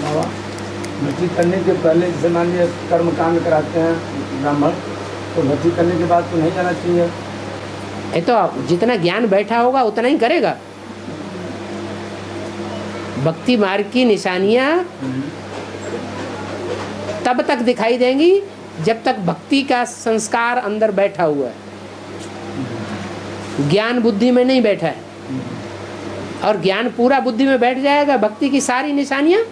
बाबा भक्ति करने के पहले जैसे मान लीजिए कर्म कांड कराते हैं ब्राह्मण, तो भक्ति करने के बाद तो नहीं जाना चाहिए। ये तो जितना ज्ञान बैठा होगा उतना ही करेगा। भक्ति मार्ग की निशानियां तब तक दिखाई देंगी जब तक भक्ति का संस्कार अंदर बैठा हुआ है, ज्ञान बुद्धि में नहीं बैठा है। और ज्ञान पूरा बुद्धि में बैठ जाएगा, भक्ति की सारी निशानियां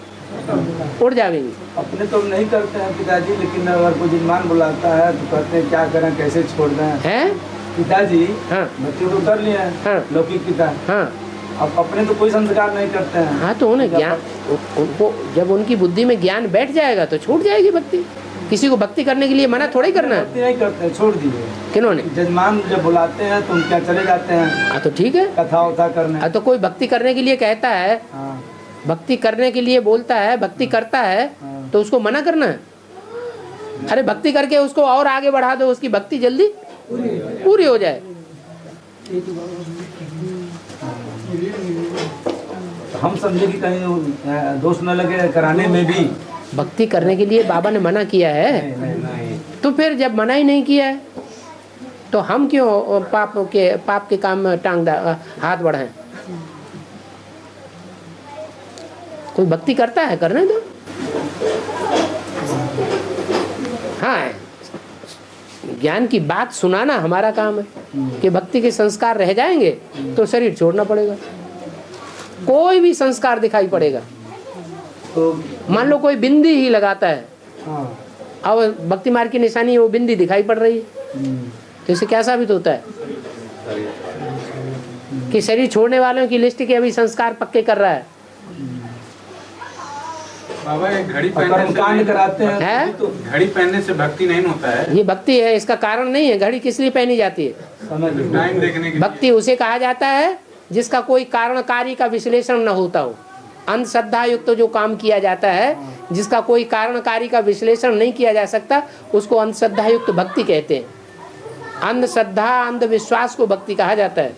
उड़ जाएंगी। अपने तो नहीं करते हैं पिताजी, लेकिन अगर कोई जजमान बुलाता है तो कहते हैं क्या करें, कैसे छोड़ दें। हैं पिताजी हाँ भक्ति तो कर लिए हैं, हाँ लौकिक पिता, हाँ अब अपने तो कोई संस्कार नहीं करते हैं। हाँ, तो उन्हें ज्ञान, उनको जब उनकी बुद्धि में ज्ञान बैठ जाएगा तो छूट जाएगी भक्ति। किसी को भक्ति करने के लिए मना थोड़ी करना है। भक्ति नहीं करते हैं, छोड़ दिए। किन्होंने? जजमान जब बुलाते हैं तो उनके यहाँ चले जाते हैं। हाँ तो ठीक है, कथा उथा करने। तो कोई भक्ति करने के लिए कहता है, हाँ भक्ति करने के लिए बोलता है, भक्ति करता है, तो उसको मना करना है? अरे भक्ति करके उसको और आगे बढ़ा दो, उसकी भक्ति जल्दी पूरी हो जाए। तो हम समझे कि कहीं दोष न लगे कराने में भी। भक्ति करने के लिए बाबा ने मना किया है, नहीं। तो फिर जब मना ही नहीं किया है तो हम क्यों पाप के काम में हाथ बढ़ाएं? कोई भक्ति करता है, करने दो। हाँ, ज्ञान की बात सुनाना हमारा काम है कि भक्ति के संस्कार रह जाएंगे तो शरीर छोड़ना पड़ेगा, कोई भी संस्कार दिखाई पड़ेगा। तो मान लो कोई बिंदी ही लगाता है, हाँ और भक्ति मार्ग की निशानी वो बिंदी दिखाई पड़ रही है, तो इससे क्या साबित होता है कि शरीर छोड़ने वालों की लिस्ट के अभी संस्कार पक्के कर रहा है। बाबा ये घड़ी कांड कराते हैं तो घड़ी पहनने से भक्ति नहीं होता है। ये भक्ति है, इसका कारण नहीं है। घड़ी किस लिए पहनी जाती है? टाइम देखने के भक्ति उसे कहा जाता है जिसका कोई कारणकारी का विश्लेषण न होता हो। अंधश्रद्धा युक्त तो जो काम किया जाता है, जिसका कोई कारणकारी का विश्लेषण नहीं किया जा सकता, उसको अंधश्रद्धा युक्त भक्ति कहते हैं। अंधश्रद्धा, अंधविश्वास को भक्ति कहा जाता है।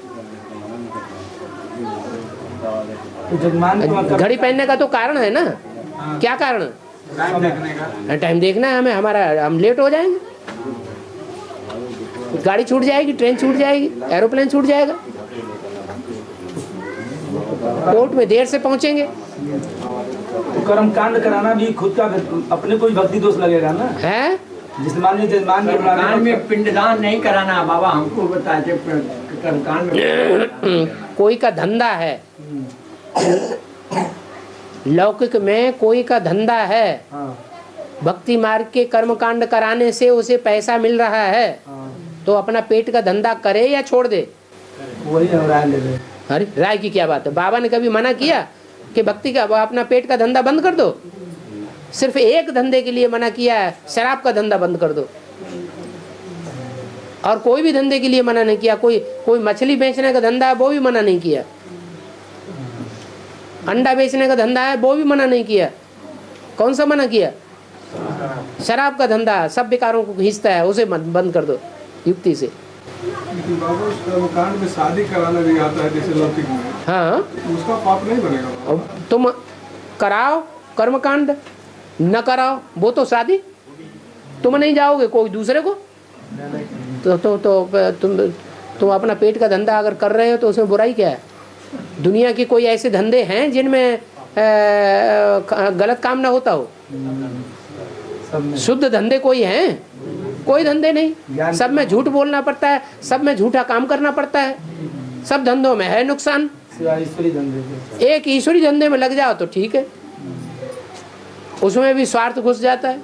घड़ी पहनने का तो कारण है ना। क्या कारण? टाइम देखने का। टाइम देखना है हमें, हमारा हम लेट हो जाएंगे, गाड़ी छूट जाएगी, ट्रेन छूट जाएगी, एरोप्लेन छूट जाएगा, कोर्ट में देर से पहुंचेंगे। तो कर्म कांड कराना भी खुद का अपने कोई भक्ति दोष लगेगा ना है। जिस मान लीजिए जजमान के बुलाने में पिंडदान नहीं कराना बाबा, हमको बताते कर्मकांड में। कोई का धंधा है, लौकिक में कोई का धंधा है, भक्ति मार्ग के कर्म कांड कराने से उसे पैसा मिल रहा है, तो अपना पेट का धंधा करे या छोड़ दे? वही राय ले ले। अरे राय की क्या बात है? बाबा ने कभी मना किया कि भक्ति का अपना पेट का धंधा बंद कर दो? सिर्फ एक धंधे के लिए मना किया है, शराब का धंधा बंद कर दो। और कोई भी धंधे के लिए मना नहीं किया। कोई मछली बेचने का धंधा है, वो भी मना नहीं किया। अंडा बेचने का धंधा है, वो भी मना नहीं किया। कौन सा मना किया? शराब का धंधा सब बेकारों को खींचता है, उसे बंद कर दो युक्ति से। बाबा उस कर्मकांड में शादी कराना भी आता है जैसे लौकिक में, हाँ, उसका पाप नहीं बनेगा? तुम कराओ कर्मकांड, न कराओ वो तो शादी। तुम नहीं जाओगे, कोई दूसरे को तो तुम अपना पेट का धंधा अगर कर रहे हो तो उसमें बुराई क्या है? दुनिया के कोई ऐसे धंधे हैं जिनमें गलत काम ना होता हो? शुद्ध धंधे कोई हैं? कोई धंधे नहीं। सब में झूठ बोलना पड़ता है, सब में झूठा काम करना पड़ता है, सब धंधों में है नुकसान। एक ईश्वरी धंधे में लग जाओ तो ठीक है, उसमें भी स्वार्थ घुस जाता है।